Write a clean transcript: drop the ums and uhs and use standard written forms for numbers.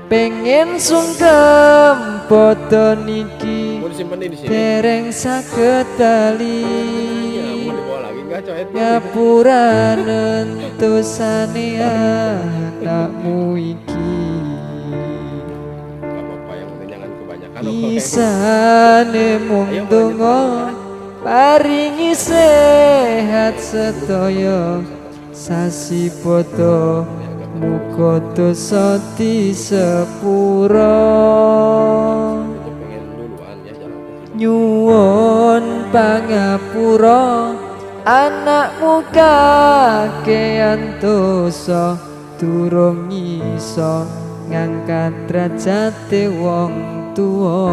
pengen sungkem padha niki dereng saged bali ngapuranen dosane anakmu iki isane mung donga paringi sehat sedaya sasi padha muga dosa disepura nyuwun pangapura anakmu kakean dosa durung iso ngangkat derajate wong tuwa